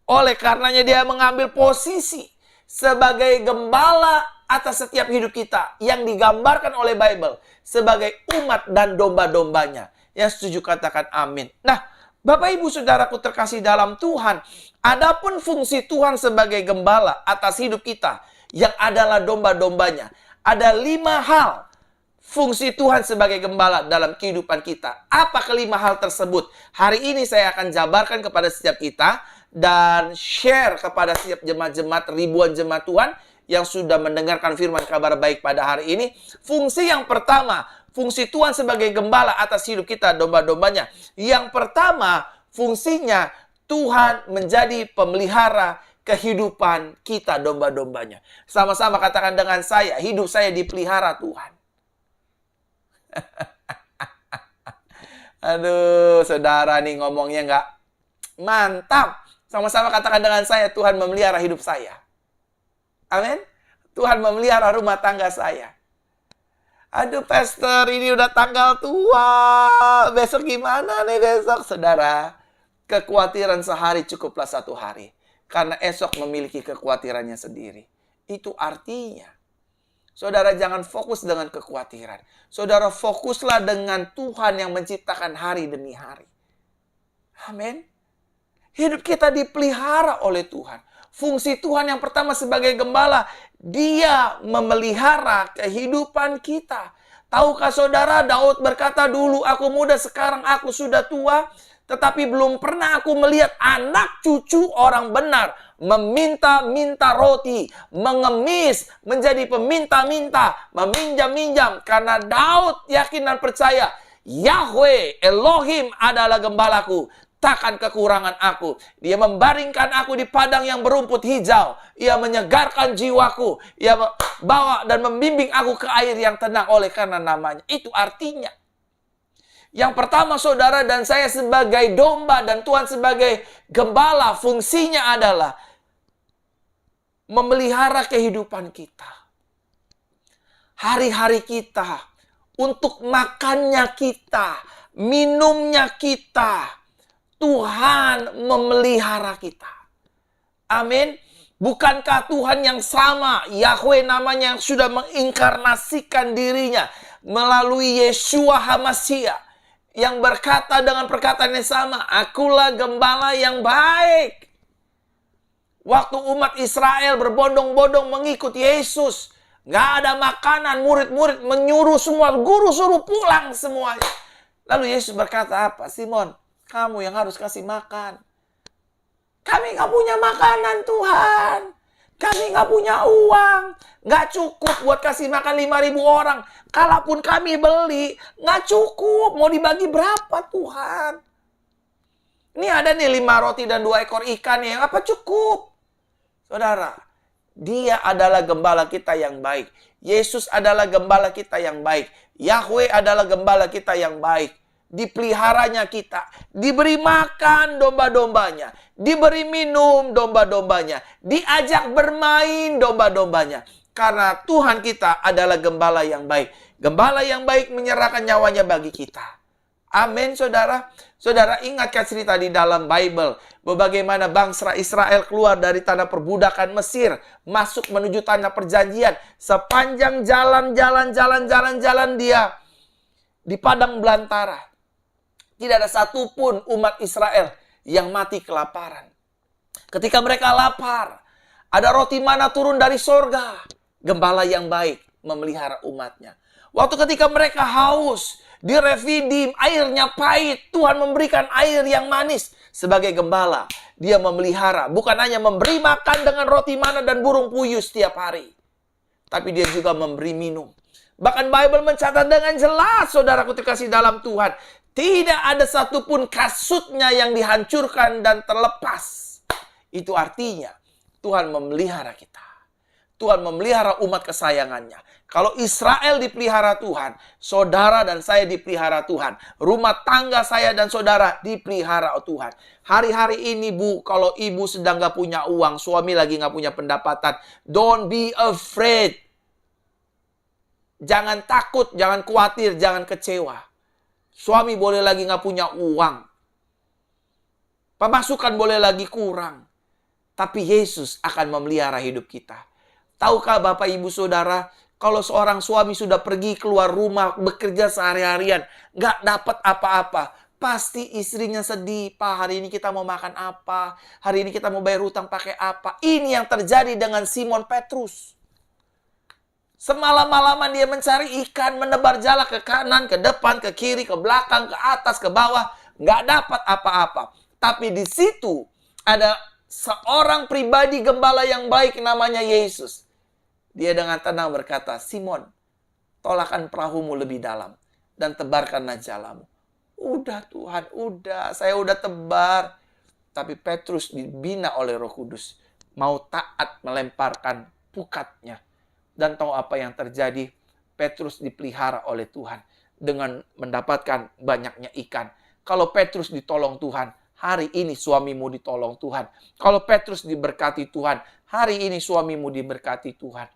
A: Oleh karenanya Dia mengambil posisi sebagai gembala atas setiap hidup kita yang digambarkan oleh Bible sebagai umat dan domba-dombanya. Yang setuju katakan amin. Nah, Bapak Ibu Saudaraku terkasih dalam Tuhan, adapun fungsi Tuhan sebagai gembala atas hidup kita yang adalah domba-dombanya. Ada 5 hal fungsi Tuhan sebagai gembala dalam kehidupan kita. Apa kelima hal tersebut? Hari ini saya akan jabarkan kepada setiap kita dan share kepada setiap jemaat-jemaat, ribuan jemaat Tuhan yang sudah mendengarkan firman kabar baik pada hari ini. Fungsi yang pertama, fungsi Tuhan sebagai gembala atas hidup kita, domba-dombanya. Yang pertama, fungsinya Tuhan menjadi pemelihara kehidupan kita, domba-dombanya. Sama-sama katakan dengan saya, hidup saya dipelihara Tuhan. Aduh, saudara nih ngomongnya nggak mantap. Sama-sama katakan dengan saya, Tuhan memelihara hidup saya. Amin. Tuhan memelihara rumah tangga saya. Aduh, pastor, ini udah tanggal tua. Besok gimana nih besok, saudara? Kekhawatiran sehari cukuplah 1 hari. Karena esok memiliki kekhawatirannya sendiri. Itu artinya, saudara jangan fokus dengan kekhawatiran. Saudara fokuslah dengan Tuhan yang menciptakan hari demi hari. Amin. Hidup kita dipelihara oleh Tuhan. Fungsi Tuhan yang pertama sebagai gembala, Dia memelihara kehidupan kita. Tahukah saudara, Daud berkata, dulu aku muda, sekarang aku sudah tua, tetapi belum pernah aku melihat anak cucu orang benar meminta-minta roti, mengemis, menjadi peminta-minta, meminjam-minjam. Karena Daud yakin dan percaya, Yahweh Elohim adalah gembalaku, takkan kekurangan aku. Dia membaringkan aku di padang yang berumput hijau. Ia menyegarkan jiwaku. Ia bawa dan membimbing aku ke air yang tenang oleh karena namanya. Itu artinya, yang pertama saudara dan saya sebagai domba dan Tuhan sebagai gembala, fungsinya adalah memelihara kehidupan kita. Hari-hari kita, untuk makannya kita, minumnya kita, Tuhan memelihara kita. Amin. Bukankah Tuhan yang sama, Yahweh namanya, yang sudah menginkarnasikan dirinya melalui Yeshua HaMashiach, yang berkata dengan perkataan yang sama, akulah gembala yang baik. Waktu umat Israel berbondong-bondong mengikut Yesus, gak ada makanan, murid-murid menyuruh semua, guru suruh pulang semuanya. Lalu Yesus berkata apa? Simon, kamu yang harus kasih makan. Kami gak punya makanan Tuhan. Kami gak punya uang. Gak cukup buat kasih makan 5.000 orang. Kalaupun kami beli, gak cukup. Mau dibagi berapa Tuhan? Ini ada nih 5 roti dan 2 ekor ikan ya. Apa cukup? Saudara, Dia adalah gembala kita yang baik. Yesus adalah gembala kita yang baik. Yahweh adalah gembala kita yang baik. Dipeliharanya kita, diberi makan domba-dombanya, diberi minum domba-dombanya, diajak bermain domba-dombanya. Karena Tuhan kita adalah gembala yang baik. Gembala yang baik menyerahkan nyawanya bagi kita. Amin, saudara. Saudara ingatkan cerita di dalam Bible. Bagaimana bangsa Israel keluar dari tanah perbudakan Mesir. Masuk menuju tanah perjanjian. Sepanjang jalan dia di padang belantara. Tidak ada satupun umat Israel yang mati kelaparan. Ketika mereka lapar, ada roti mana turun dari sorga. Gembala yang baik memelihara umatnya. Waktu ketika mereka haus, di Refidim airnya pahit, Tuhan memberikan air yang manis. Sebagai gembala, dia memelihara. Bukan hanya memberi makan dengan roti mana dan burung puyuh setiap hari, tapi dia juga memberi minum. Bahkan Bible mencatat dengan jelas, saudaraku terkasih dalam Tuhan, tidak ada satupun kasutnya yang dihancurkan dan terlepas. Itu artinya Tuhan memelihara kita. Tuhan memelihara umat kesayangannya. Kalau Israel dipelihara Tuhan, saudara dan saya dipelihara Tuhan. Rumah tangga saya dan saudara dipelihara Tuhan. Hari-hari ini, Bu, kalau ibu sedang gak punya uang, suami lagi gak punya pendapatan, don't be afraid. Jangan takut, jangan khawatir, jangan kecewa. Suami boleh lagi gak punya uang. Pemasukan boleh lagi kurang. Tapi Yesus akan memelihara hidup kita. Tahukah Bapak Ibu Saudara, kalau seorang suami sudah pergi keluar rumah, bekerja sehari-harian, gak dapat apa-apa, pasti istrinya sedih. Pak, hari ini kita mau makan apa? Hari ini kita mau bayar hutang pakai apa? Ini yang terjadi dengan Simon Petrus. Semalam-malaman dia mencari ikan, menebar jala ke kanan, ke depan, ke kiri, ke belakang, ke atas, ke bawah. Gak dapat apa-apa. Tapi di situ ada seorang pribadi gembala yang baik namanya Yesus. Dia dengan tenang berkata, Simon, tolakkan perahumu lebih dalam dan tebarkanlah jalamu. Udah Tuhan, udah. Saya udah tebar. Tapi Petrus dibina oleh Roh Kudus. Mau taat melemparkan pukatnya. Dan tahu apa yang terjadi? Petrus dipelihara oleh Tuhan dengan mendapatkan banyaknya ikan. Kalau Petrus ditolong Tuhan, hari ini suamimu ditolong Tuhan. Kalau Petrus diberkati Tuhan, hari ini suamimu diberkati Tuhan.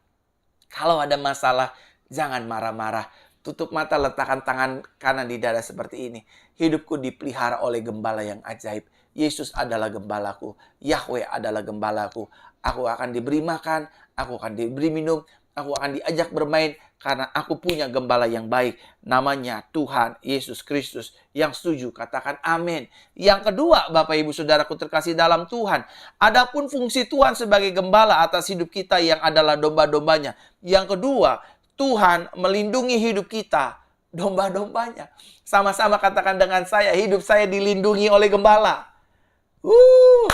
A: Kalau ada masalah, jangan marah-marah. Tutup mata, letakkan tangan kanan di dada seperti ini. Hidupku dipelihara oleh gembala yang ajaib. Yesus adalah gembalaku. Yahweh adalah gembalaku. Aku akan diberi makan, aku akan diberi minum, aku akan diajak bermain karena aku punya gembala yang baik. Namanya Tuhan Yesus Kristus. Yang setuju katakan amin. Yang kedua, Bapak Ibu Saudaraku terkasih dalam Tuhan, adapun fungsi Tuhan sebagai gembala atas hidup kita yang adalah domba-dombanya. Yang kedua, Tuhan melindungi hidup kita, domba-dombanya. Sama-sama katakan dengan saya, hidup saya dilindungi oleh gembala.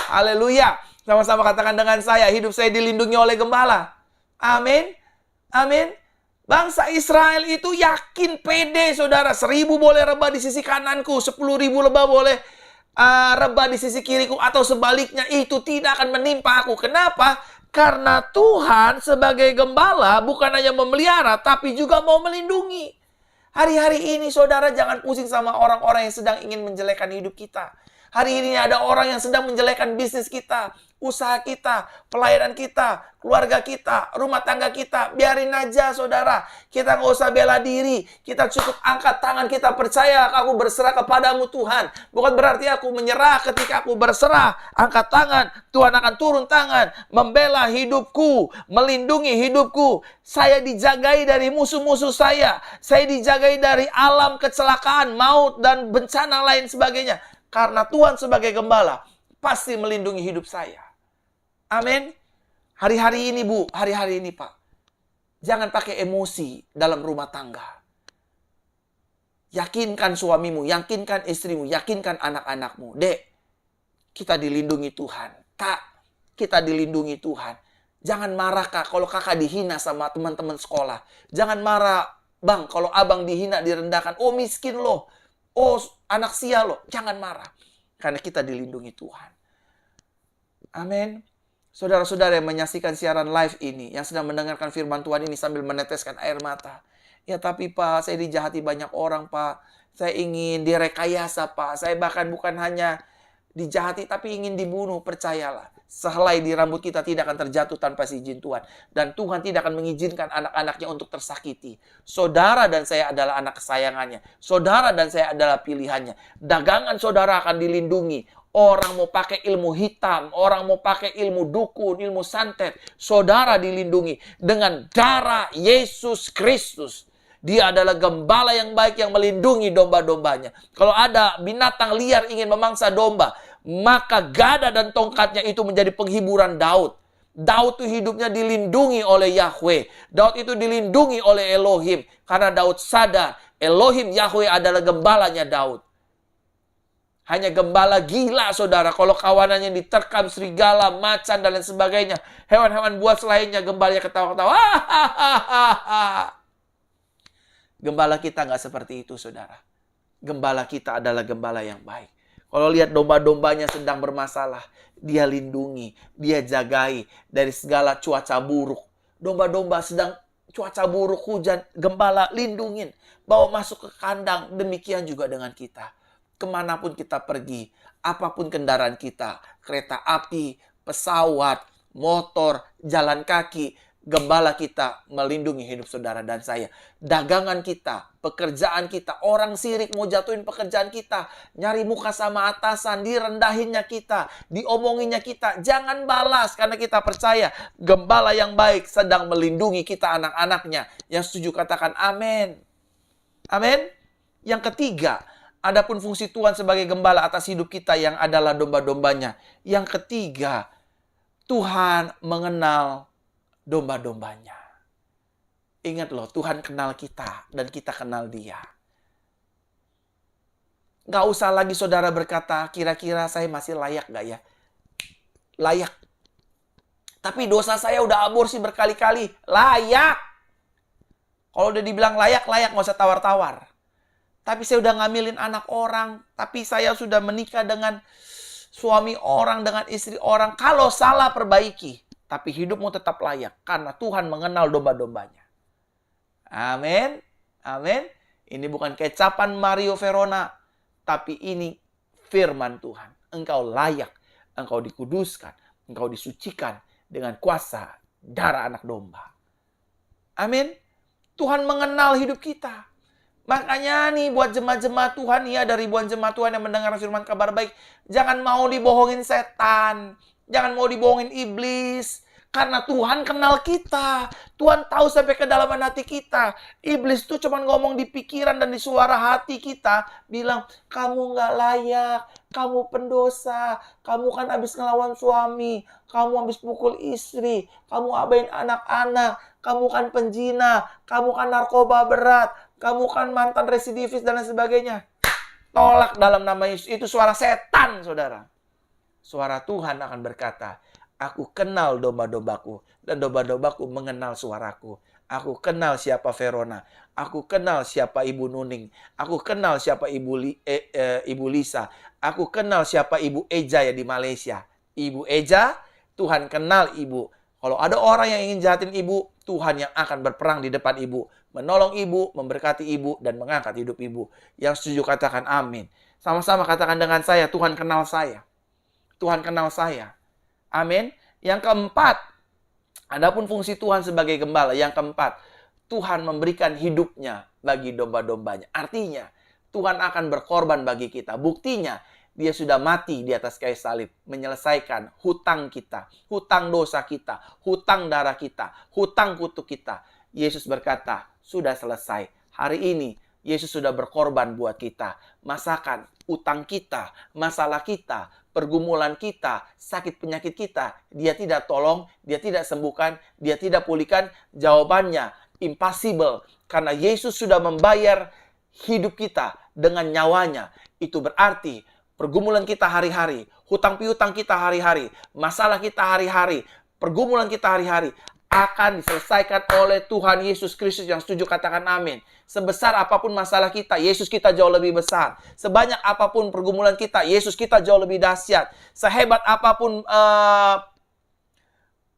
A: Haleluya. Sama-sama katakan dengan saya, hidup saya dilindungi oleh gembala. Amin. Amin. Bangsa Israel itu yakin, pede, saudara. 1.000 boleh rebah di sisi kananku, 10.000 lebah boleh rebah di sisi kiriku, atau sebaliknya, itu tidak akan menimpa aku. Kenapa? Karena Tuhan sebagai gembala bukan hanya memelihara, tapi juga mau melindungi. Hari-hari ini, saudara, jangan pusing sama orang-orang yang sedang ingin menjelekkan hidup kita. Hari ini ada orang yang sedang menjelekkan bisnis kita, usaha kita, pelayanan kita, keluarga kita, rumah tangga kita. Biarin aja, saudara. Kita nggak usah bela diri. Kita cukup angkat tangan, kita percaya aku berserah kepadamu Tuhan. Bukan berarti aku menyerah. Ketika aku berserah, angkat tangan, Tuhan akan turun tangan, membela hidupku, melindungi hidupku. Saya dijagai dari musuh-musuh saya. Saya dijagai dari alam kecelakaan, maut, dan bencana lain sebagainya. Karena Tuhan sebagai gembala pasti melindungi hidup saya. Amin. Hari-hari ini, Bu, hari-hari ini, Pak, jangan pakai emosi dalam rumah tangga. Yakinkan suamimu, yakinkan istrimu, yakinkan anak-anakmu. Dek, kita dilindungi Tuhan. Kak, kita dilindungi Tuhan. Jangan marah, Kak, kalau kakak dihina sama teman-teman sekolah. Jangan marah, Bang, kalau abang dihina, direndahkan. Oh, miskin loh. Oh, anak sia loh. Jangan marah. Karena kita dilindungi Tuhan. Amin. Saudara-saudara yang menyaksikan siaran live ini, yang sedang mendengarkan firman Tuhan ini sambil meneteskan air mata. Ya tapi Pak, saya dijahati banyak orang Pak. Saya ingin direkayasa Pak. Saya bahkan bukan hanya dijahati, tapi ingin dibunuh. Percayalah. sehelai di rambut kita tidak akan terjatuh tanpa izin Tuhan. Dan Tuhan tidak akan mengizinkan anak-anaknya untuk tersakiti. Saudara dan saya adalah anak kesayangannya. Saudara dan saya adalah pilihannya. Dagangan saudara akan dilindungi. Orang mau pakai ilmu hitam, orang mau pakai ilmu dukun, ilmu santet, saudara dilindungi dengan darah Yesus Kristus. Dia adalah gembala yang baik yang melindungi domba-dombanya. Kalau ada binatang liar ingin memangsa domba, maka gada dan tongkatnya itu menjadi penghiburan Daud. Daud itu hidupnya dilindungi oleh Yahweh. Daud itu dilindungi oleh Elohim. Karena Daud sadar Elohim Yahweh adalah gembalanya Daud. Hanya gembala gila, saudara. Kalau kawanannya diterkam serigala, macan, dan lain sebagainya. Hewan-hewan buas lainnya, gembalanya ketawa-ketawa. Gembala kita nggak seperti itu, saudara. Gembala kita adalah gembala yang baik. Kalau lihat domba-dombanya sedang bermasalah, dia lindungi, dia jagai dari segala cuaca buruk. Domba-domba sedang cuaca buruk, hujan, gembala lindungin. Bawa masuk ke kandang, demikian juga dengan kita. Kemanapun kita pergi, apapun kendaraan kita, kereta api, pesawat, motor, jalan kaki, gembala kita melindungi hidup saudara dan saya. Dagangan kita, pekerjaan kita, orang sirik mau jatuhin pekerjaan kita, nyari muka sama atasan, direndahinnya kita, diomonginnya kita. Jangan balas karena kita percaya gembala yang baik sedang melindungi kita anak-anaknya. Yang setuju katakan amin. Amin. Yang ketiga, adapun fungsi Tuhan sebagai gembala atas hidup kita yang adalah domba-dombanya. Yang ketiga, Tuhan mengenal domba-dombanya. Ingat loh, Tuhan kenal kita dan kita kenal dia. Gak usah lagi saudara berkata, kira-kira saya masih layak gak ya? Layak. Tapi dosa saya udah aborsi berkali-kali. Layak. Kalau udah dibilang layak, layak, gak usah tawar-tawar. Tapi saya udah ngambilin anak orang. Tapi saya sudah menikah dengan suami orang, dengan istri orang. Kalau salah, perbaiki. Tapi hidupmu tetap layak. Karena Tuhan mengenal domba-dombanya. Amin. Amin. Ini bukan kecapan Mario Verona. Tapi ini firman Tuhan. Engkau layak. Engkau dikuduskan. Engkau disucikan dengan kuasa darah anak domba. Amin. Tuhan mengenal hidup kita. Makanya nih buat jemaat-jemaat Tuhan, ya ada ribuan jemaat Tuhan yang mendengar firman kabar baik. Jangan mau dibohongin setan. Jangan mau dibohongin iblis. Karena Tuhan kenal kita. Tuhan tahu sampai kedalaman hati kita. Iblis tuh cuma ngomong di pikiran dan di suara hati kita. Bilang, kamu gak layak. Kamu pendosa. Kamu kan habis ngelawan suami. Kamu habis pukul istri. Kamu abain anak-anak. Kamu kan penjina. Kamu kan narkoba berat. Kamu kan mantan residivis dan lain sebagainya. Tolak dalam nama Yesus. Itu suara setan, saudara. Suara Tuhan akan berkata, aku kenal domba-dombaku. Dan domba-dombaku mengenal suaraku. Aku kenal siapa Verona. Aku kenal siapa Ibu Nuning. Aku kenal siapa Ibu Lisa. Aku kenal siapa Ibu Eja ya di Malaysia. Ibu Eja, Tuhan kenal Ibu. Kalau ada orang yang ingin jahatin Ibu, Tuhan yang akan berperang di depan Ibu. Menolong Ibu, memberkati Ibu, dan mengangkat hidup Ibu. Yang setuju katakan amin. Sama-sama katakan dengan saya, Tuhan kenal saya. Tuhan kenal saya. Amin. Yang keempat, adapun fungsi Tuhan sebagai gembala. Yang keempat, Tuhan memberikan hidupnya bagi domba-dombanya. Artinya, Tuhan akan berkorban bagi kita. Buktinya, dia sudah mati di atas kayu salib. Menyelesaikan hutang kita. Hutang dosa kita. Hutang darah kita. Hutang kutuk kita. Yesus berkata, sudah selesai. Hari ini, Yesus sudah berkorban buat kita. Masakan utang kita, masalah kita, pergumulan kita, sakit penyakit kita. Dia tidak tolong, dia tidak sembuhkan, dia tidak pulihkan. Jawabannya, impossible. Karena Yesus sudah membayar hidup kita dengan nyawanya. Itu berarti pergumulan kita hari-hari, hutang piutang kita hari-hari, masalah kita hari-hari, pergumulan kita hari-hari akan diselesaikan oleh Tuhan Yesus Kristus. Yang setuju katakan amin. Sebesar apapun masalah kita, Yesus kita jauh lebih besar. Sebanyak apapun pergumulan kita, Yesus kita jauh lebih dahsyat. Sehebat apapun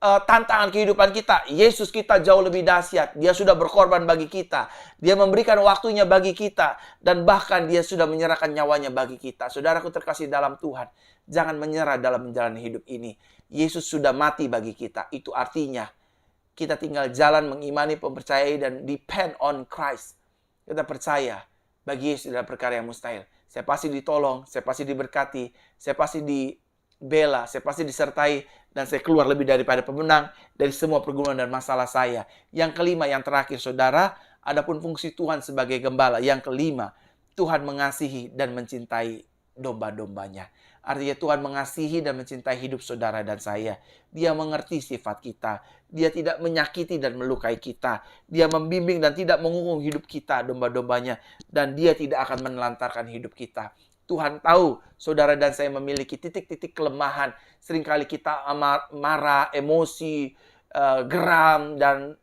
A: tantangan kehidupan kita. Yesus kita jauh lebih dahsyat. Dia sudah berkorban bagi kita. Dia memberikan waktunya bagi kita. Dan bahkan dia sudah menyerahkan nyawanya bagi kita. Saudaraku terkasih dalam Tuhan, jangan menyerah dalam menjalani hidup ini. Yesus sudah mati bagi kita. Itu artinya kita tinggal jalan mengimani, mempercayai, dan depend on Christ. Kita percaya bagi Yesus adalah perkara yang mustahil. Saya pasti ditolong, saya pasti diberkati, saya pasti dibela, saya pasti disertai, dan saya keluar lebih daripada pemenang dari semua pergumulan dan masalah saya. Yang kelima, yang terakhir saudara, adapun fungsi Tuhan sebagai gembala. Yang kelima, Tuhan mengasihi dan mencintai domba-dombanya. Artinya Tuhan mengasihi dan mencintai hidup saudara dan saya. Dia mengerti sifat kita. Dia tidak menyakiti dan melukai kita. Dia membimbing dan tidak menghukum hidup kita, domba-dombanya. Dan dia tidak akan menelantarkan hidup kita. Tuhan tahu saudara dan saya memiliki titik-titik kelemahan. Seringkali kita marah, emosi, geram, dan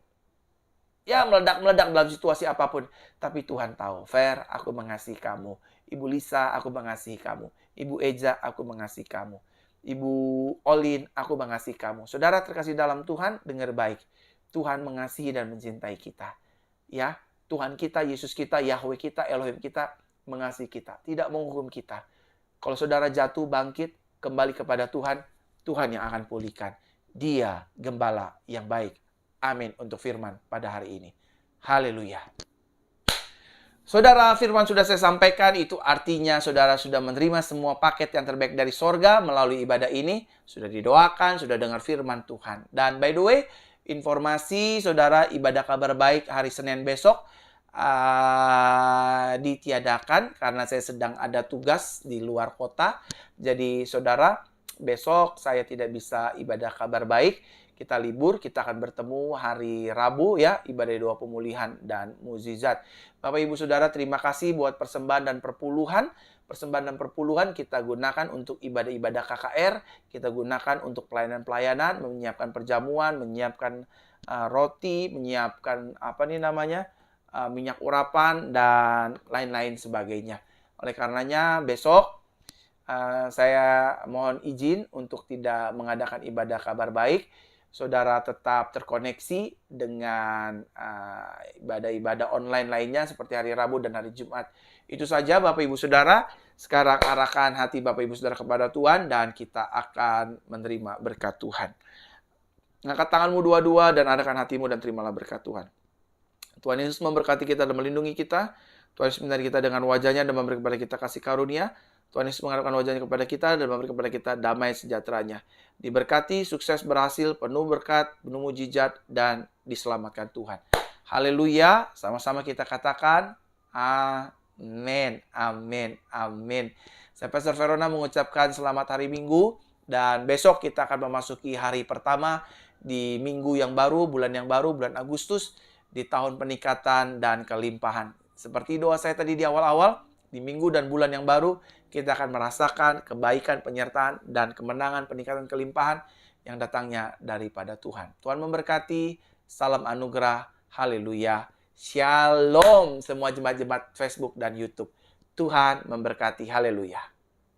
A: ya meledak-meledak dalam situasi apapun. Tapi Tuhan tahu, Fer, aku mengasihi kamu. Ibu Lisa, aku mengasihi kamu. Ibu Eja, aku mengasihi kamu. Ibu Olin, aku mengasihi kamu. Saudara terkasih dalam Tuhan, dengar baik. Tuhan mengasihi dan mencintai kita. Ya, Tuhan kita, Yesus kita, Yahweh kita, Elohim kita, mengasihi kita. Tidak menghukum kita. Kalau saudara jatuh, bangkit, kembali kepada Tuhan, Tuhan yang akan pulihkan. Dia gembala yang baik. Amin untuk firman pada hari ini. Haleluya. Saudara, firman sudah saya sampaikan, itu artinya saudara sudah menerima semua paket yang terbaik dari sorga melalui ibadah ini. Sudah didoakan, sudah dengar firman Tuhan. Dan by the way, informasi saudara ibadah kabar baik hari Senin besok ditiadakan karena saya sedang ada tugas di luar kota. Jadi saudara, besok saya tidak bisa ibadah kabar baik. Kita libur, kita akan bertemu hari Rabu ya, ibadah doa pemulihan dan mukjizat. Bapak Ibu Saudara, terima kasih buat persembahan dan perpuluhan. Persembahan dan perpuluhan kita gunakan untuk ibadah-ibadah KKR, kita gunakan untuk pelayanan-pelayanan, menyiapkan perjamuan, menyiapkan roti, menyiapkan minyak urapan dan lain-lain sebagainya. Oleh karenanya besok saya mohon izin untuk tidak mengadakan ibadah kabar baik. Saudara tetap terkoneksi dengan ibadah-ibadah online lainnya seperti hari Rabu dan hari Jumat. Itu saja Bapak Ibu Saudara. Sekarang arahkan hati Bapak Ibu Saudara kepada Tuhan dan kita akan menerima berkat Tuhan. Angkat tanganmu dua-dua dan arahkan hatimu dan terimalah berkat Tuhan. Tuhan Yesus memberkati kita dan melindungi kita. Tuhan Yesus menyertai kita dengan wajahnya dan memberi kepada kita kasih karunia. Tuhan Yesus mengharapkan wajahnya kepada kita dan memberi kepada kita damai sejahteranya. Diberkati, sukses, berhasil, penuh berkat, penuh mujizat, dan diselamatkan Tuhan. Haleluya. Sama-sama kita katakan, amin, amin, amin. Saya Pastor Verona mengucapkan selamat hari Minggu. Dan besok kita akan memasuki hari pertama di minggu yang baru, bulan yang baru, bulan Agustus, di tahun peningkatan dan kelimpahan. Seperti doa saya tadi di awal-awal, di minggu dan bulan yang baru, kita akan merasakan kebaikan, penyertaan, dan kemenangan, peningkatan, kelimpahan yang datangnya daripada Tuhan. Tuhan memberkati, salam anugerah, haleluya, shalom semua jemaat-jemaat Facebook dan YouTube. Tuhan memberkati, haleluya.